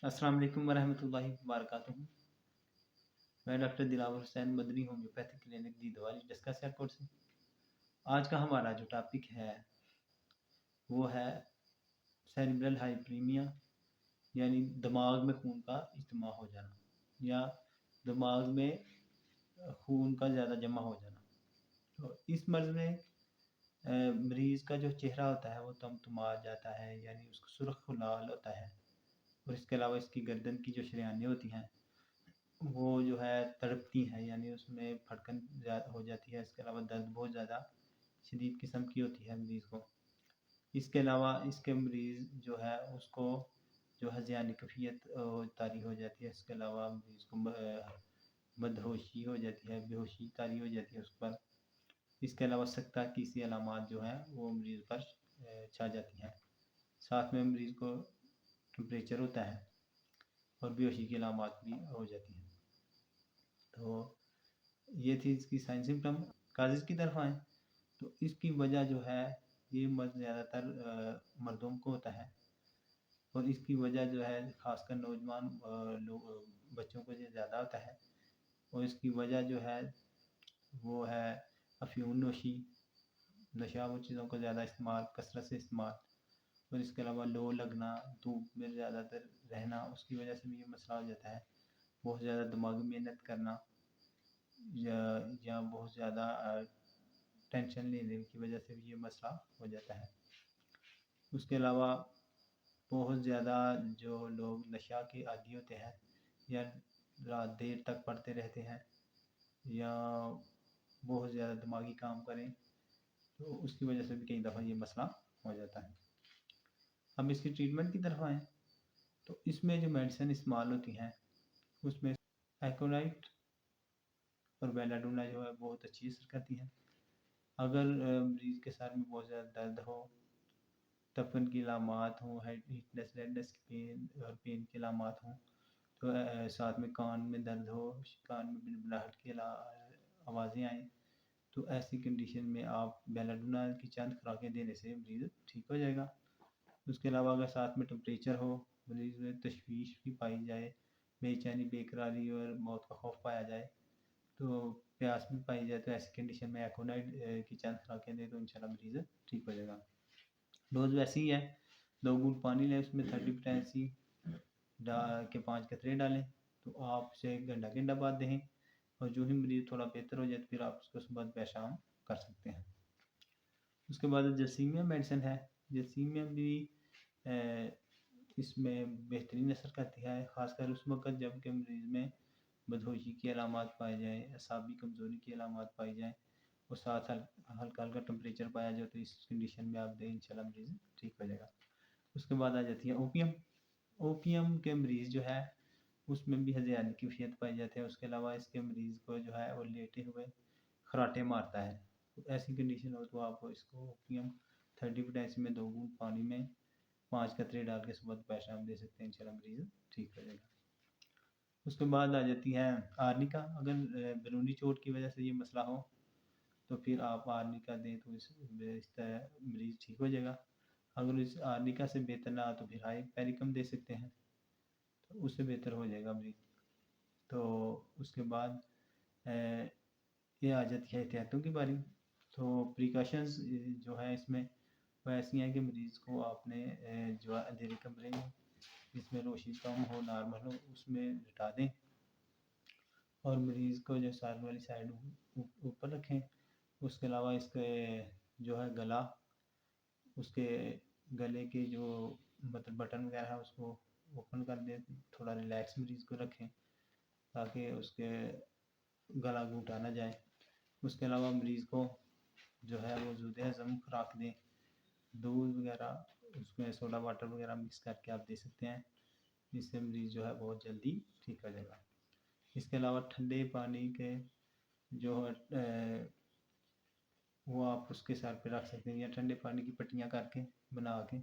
अस्सलाम वालेकुम वरहमतुल्लाहि वबरकातुहू। मैं doctor Dilawar Hussain Madani homeopathic clinic दीदवाली डिस्कस एयरपोर्ट से। आज का हमारा जो टॉपिक है वो है सेरिब्रल हाइपरीमिया, यानी दिमाग में खून का इज्तिमा हो जाना या दिमाग में खून का ज़्यादा जमा हो जाना। तो इस मर्ज़ में मरीज़ का जो चेहरा होता है वो तमतमा जाता है, यानी उसका सुर्ख लाल होता है, और इसके अलावा इसकी गर्दन की जो शरेयानें होती हैं वो जो है तड़पती हैं, यानी उसमें फटकन हो जाती है। इसके अलावा दर्द बहुत ज़्यादा शदीद किस्म की होती है मरीज़ को। इसके अलावा इसके मरीज़ जो है उसको जो है ज़ियानी कैफियत तारी हो जाती है। इसके अलावा मरीज़ को मदहोशी हो जाती है, बेहोशी तारी हो जाती है उस पर। इसके अलावा सकता की सी अलामात जो हैं वो मरीज़ पर छा जाती हैं। साथ में मरीज़ को टेम्परेचर होता है और बेहोशी की अलामात भी हो जाती हैं। तो ये थी इसकी साइन सिम्टम। काजेज़ की तरफ आएँ तो इसकी वजह जो है ये मर्ज़ ज़्यादातर मर्दों को होता है, और इसकी वजह जो है ख़ासकर नौजवान बच्चों को ये ज़्यादा होता है। और इसकी वजह जो है वो है अफ़ीम नोशी, नशावर चीज़ों का ज़्यादा इस्तेमाल, कसरत से इस्तेमाल, और इसके अलावा लो लगना, धूप में ज़्यादातर रहना, उसकी वजह से भी ये मसला हो जाता है। बहुत ज़्यादा दिमागी मेहनत करना या बहुत ज़्यादा टेंशन लेने की वजह से भी ये मसला हो जाता है। उसके अलावा बहुत ज़्यादा जो लोग नशा के आदी होते हैं या रात देर तक पढ़ते रहते हैं या बहुत ज़्यादा दिमागी काम करें, तो उसकी वजह से भी कई दफ़ा ये मसला हो जाता है। अब इसकी ट्रीटमेंट की तरफ आएँ तो इसमें जो मेडिसिन इस्तेमाल होती हैं उसमें एकोनाइट और बेलाडोना जो है बहुत अच्छी असर करती हैं। अगर मरीज़ के सर में बहुत ज़्यादा दर्द हो, तपन की अलामात हों, हीटनेस, रेडनेस की पेन की अलामात हों, तो साथ में कान में दर्द हो, कान में भिनभिनाहट की आवाज़ें आएँ, तो ऐसी कंडीशन में आप बेलाडोना की चंद खुराकें देने से मरीज़ ठीक हो जाएगा। उसके अलावा अगर साथ में टेम्परेचर हो, मरीज़ में तशवीश भी पाई जाए, बेचैनी, बेकरारी और मौत का खौफ पाया जाए, तो प्यास भी पाई जाए, तो ऐसी कंडीशन में एकोनाइट की चंद खुराकें दें तो इंशाल्लाह मरीज़ ठीक हो जाएगा। डोज़ वैसी ही है, 2 घूंट पानी लें, उसमें 30 पोटेंसी के 5 कतरे डालें, तो आप उसे घंटा बाद दें, और जो ही मरीज़ थोड़ा बेहतर हो जाए तो फिर आप उसको सुबह दोपहर शाम कर सकते हैं। उसके बाद जसीमिया मेडिसिन है। जसीमिया भी इसमें बेहतरीन असर करती है, ख़ासकर उस वक़्त जब कि मरीज़ में बदहोशी की अलामात पाए जाएँ, असाबी कमज़ोरी की अलामात पाई जाएँ और साथ हल्का-हल्का टेम्परेचर पाया जाए, तो इस कंडीशन में आप दें, इंशाल्लाह मरीज़ ठीक हो जाएगा। उसके बाद आ जाती है ओपियम। ओपियम के मरीज़ जो है उसमें भी ज़ियानी कैफियत पाई जाती है। उसके अलावा इसके मरीज़ को जो है वो लेटे हुए खर्राटे मारता है। तो ऐसी कंडीशन हो तो आप इसको ओपियम 30 पोटेंसी में 2 घूंट पानी में 5 कतरे डाल के सुबह दोपहर शाम दे सकते हैं, इंशाल्लाह मरीज़ ठीक हो जाएगा। उसके बाद आ जाती है आर्निका। अगर बैरूनी चोट की वजह से ये मसला हो तो फिर आप आर्निका दें तो इस तरह मरीज़ ठीक हो जाएगा। अगर इस आर्निका से बेहतर ना तो फिर हाइपेरिकम दे सकते हैं, तो उससे बेहतर हो जाएगा मरीज़। तो उसके बाद ये आ जाती है एहतियातों की बारी। तो प्रिकॉशंस जो है इसमें वो ऐसी हैं कि मरीज़ को आपने जो अंधेरे कमरे में जिसमें रोशनी कम हो, नॉर्मल हो, उसमें लिटा दें, और मरीज़ को जो सर वाली साइड ऊपर रखें। उसके अलावा इसके जो है गला, उसके गले के जो मतलब बटन वगैरह है उसको ओपन कर दें, थोड़ा रिलैक्स मरीज़ को रखें ताकि उसके गला घूटा ना जाए। उसके अलावा मरीज़ को जो है वो ज़ुद हज़म खुराक दें, दूध वगैरह उसमें सोडा वाटर वगैरह मिक्स करके आप दे सकते हैं, जिससे मरीज़ जो है बहुत जल्दी ठीक हो जाएगा। इसके अलावा ठंडे पानी के जो है वो आप उसके सर पे रख सकते हैं, या ठंडे पानी की पट्टियाँ करके बना के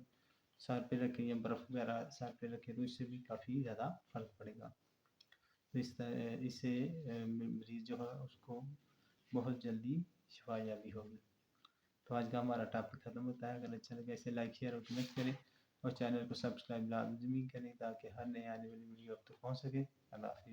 सर पे रखें, या बर्फ़ वगैरह सर पे रखें, तो इससे भी काफ़ी ज़्यादा फ़र्क पड़ेगा। तो इससे मरीज़ जो है उसको बहुत जल्दी शिफा याबी होगी। तो आज का हमारा टॉपिक ख़त्म होता है। अगर अच्छा लगे इसे लाइक शेयर और कमेंट करें। اور چینل کو سبسکرائب لازمی کریں تاکہ ہر نئے آنے والی ویڈیو آپ تک پہنچ سکے۔ اللہ حافظ۔